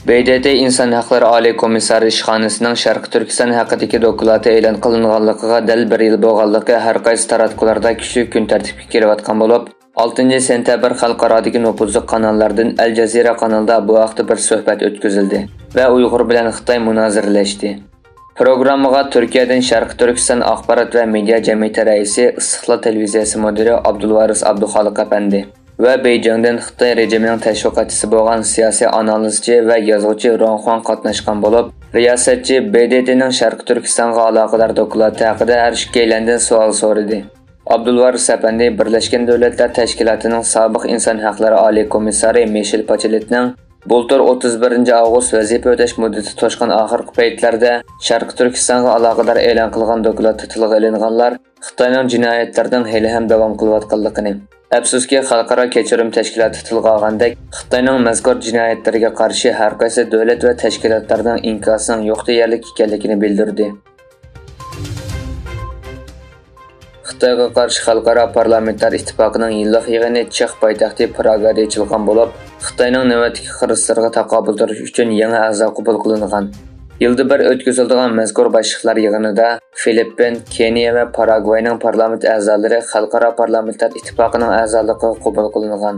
BDT İnsan Hakları Ali Komissari İşxanasının Şərqi Türkistan haqidagi dokulatı e'lon qilinganligiga dal 1 yil bo'lganligi har qaysi taratqularda kuchli kun tartibga kelayotgan bo'lib, 6 sentabr xalqarodagi nufuzli kanallardan Al Jazeera kanalida bu haqda bir suhbat o'tkazildi va Uyg'ur bilan Xitoy munoziralashdi. Programmaga Turkiyadan Şərqi Türkistan axborot va media jamiyati raisi, Istiqlol televiziyasi mudiri Abdulvaris Abduxoliq apandi ve Beijing'den Xitoy rejimining tashviqotchisi bo'lgan siyosiy analizchi va yozuvchi Ronxuan qatnashgan bo'lib, riyosatchi BDTning Şərqi Turkistonga aloqador doklati haqida har ikkalandan savol so'radi. Abdulvaris apandi Birlashgan Davlatlar Tashkilotining sobiq inson haqlari oliy komissari Michelle Bacheletning bultur 31 avgust vazifa o'tash muddati to'shqan oxirgi paytlarda Şərqi Turkistonga aloqador e'lon qilgan doklatda tilga olinganlar Xitoyning jinoyatlarining hali ham davom qilayotganligini, afsuski xalqaro kechirim tashkiloti tilga olgandek Xitoyning mazkur jinoyatlariga qarshi har qaysi davlat va tashkilotlarning inkosining yo'q deyarlik ekanligini bildirdi. Xitoyga qarshi xalqaro parlamentar ittifoqining yillik yig'ini Chex poytaxti Pragada ochilgan bo'lib, Xitoyning navbatdagi xiristlarga taqobil turish uchun yangi a'zo qabul qilingan. Yilda bir o'tkaziladigan mazkur boshliqlar yig'inida Filippin, Keniya va Paragvayning parlament a'zolari xalqaro parlamentar ittifoqining a'zoligiga qabul qilingan.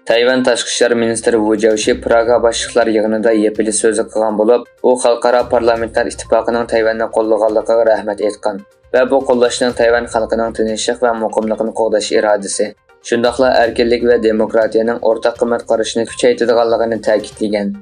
Tayvan tashqi ishlar ministri Wu Jiaoshi Praga boshliqlar yig'inida yepili so'z qilgan bo'lib, u xalqaro parlamentar ittifoqining Tayvanni qo'llaganligiga rahmat aytgan va bu qo'llashning Tayvan xalqining tinchlik va muqimligini qo'g'dash irodasi, shundaqla erkinlik va demokratiyaning o'rtaq qimmat qarashini kuchaytirganligini ta'kidlagan.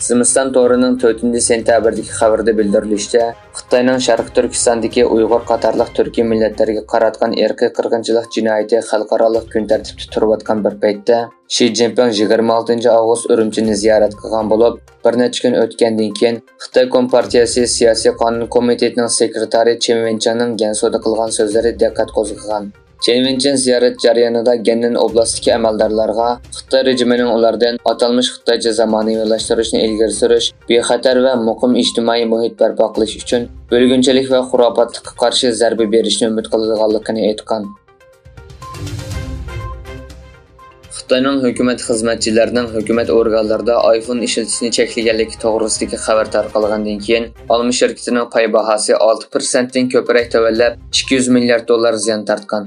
Zimiston to'rining 4 sentabrdagi xabarda bildirilishicha, Xitoyning Şərqi Turkistondagi Uyg'ur qatorliq turkiy millatlarga qaratgan irqiy qirg'inchilik jinoyati xalqaro kun tartibida turayotgan bir paytda Xi Jinping 26 avgust Urumchini ziyorat qilgan bo'lib, bir necha kun o'tgandan keyin Xitoy Kompartiyasi siyosiy qonun komitetining sekretari Chen Wenchangning Gansuda qilgan so'zlari diqqat qo'zg'agan. Chen Wenchang ziyorat jarayonida Gannan oblastidagi amaldorlarga Xitoy rejimining ulardan atalmish Xitoycha zamonaviylashtirishni ilgari surish, bexatar va muqim ijtimoiy muhit barpo qilish uchun bo'lgunchilik va xurofotlikka qarshi zarba berishni umid qilganligini aytgan. Xitoyning hukumat xizmatchilarining hukumat organlarida iPhone ishlatishni cheklaganligi to'g'risidagi xabar tarqalgandan keyin olma shirkatining pay bahosi 6% dan ko'proq tavallab $200 milliard ziyon tortgan.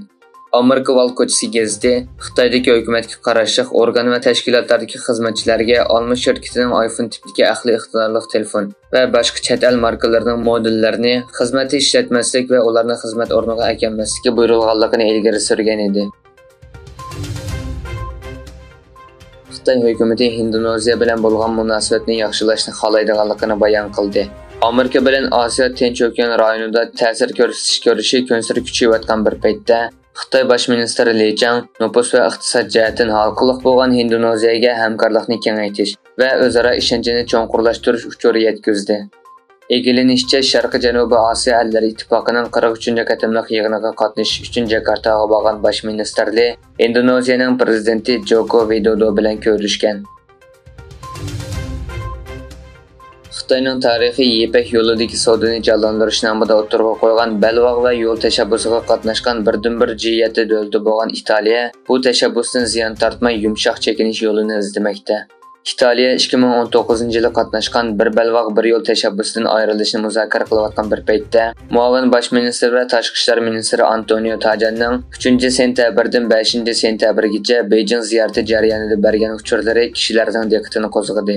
Amerika Valkochisi gazeti Xitoydagi hukumatga qarashli organ va tashkilotlardagi xizmatchilarga olma shirkatining iPhone tipidagi aqliy iqtidorli telefon va boshqa chet el markalarining modellarini xizmatda ishlatmaslik va ularni xizmat o'rniga akammaslikka buyurilganligini ilgari surgan edi. Xitoy hukumati Indoneziya bilan bo'lgan munosabatni yaxshilashni xohlaydiganligini bayon qildi. Amerika bilan Osiyo Tinch okean rayonida ta'sir ko'rsatish ko'rishi konsir kuchayotgan bir paytda Xitoy bosh ministri Li Chang nupus va iqtisod jihatdan halqiliq bo'lgan Indoneziyaga hamkorlikni kengaytirish va o'zaro ishonchni cho'nqurlashtirish uchun yetkazdi. Egilinishcha Sharqi Janubiy Osiyo ellari ittifoqining 43 qatimliq yig'iniga qatnashish uchun Jakartaga borgan bosh ministr Li Indoneziyaning prezidenti Joko Widodo bilan ko'rishgan. Xitoyning tarixiy Ipak yo'lidagi savdoni jonlantirish nomida o'tirg'a qo'ygan Belvaq va yo'l tashabbusiga qatnashgan birdan-bir G7 davlati bo'lgan Italiya bu tashabbusdan ziyon tortmay yumshoq chekinish yo'lini izlamoqda. Italiya 2019-yilda qatnashgan bir Belvaq bir yo'l tashabbusidan ayrilishni muzokara qilayotgan bir paytda muavin bosh ministr va tashqi ishlar ministri Antonio Tajanining 3-sentabrdan 5-sentabrgacha Beijing ziyorati jarayonida bergan uchurlari kishilarning diqqatini qo'zg'adi.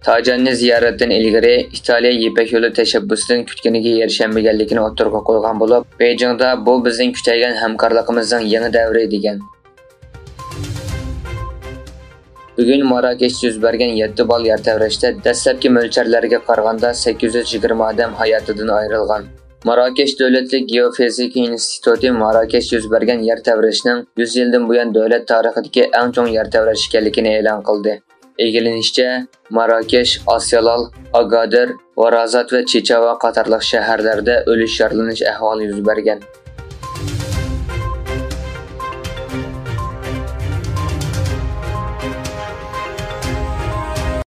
Tajani ziyoratdan ilgari Italiya Ipak yo'li tashabbusidan kutganiga erishmaganligini o'tirg'a qo'ygan bo'lib, Beijingda bu bizning kuchaygan hamkorligimizning yangi davri degan. Bugun Marokashda yuz bergan 7 bal yer tevrashda dastlabki mo'ljallarga qaraganda 820 odam hayotidan ayrilgan. Marokash davlatlik geofizika instituti Marokash yuz bergan yer tevrashning 100 yildan buyon davlat tarixidagi eng chong yer tevrash ekanligini e'lon qildi. Egilinishcha, Marokash, Asyolal, Agadir, Varazat va Chechava qatorliq shaharlarda o'lish yaralanish ahvoli yuz bergan.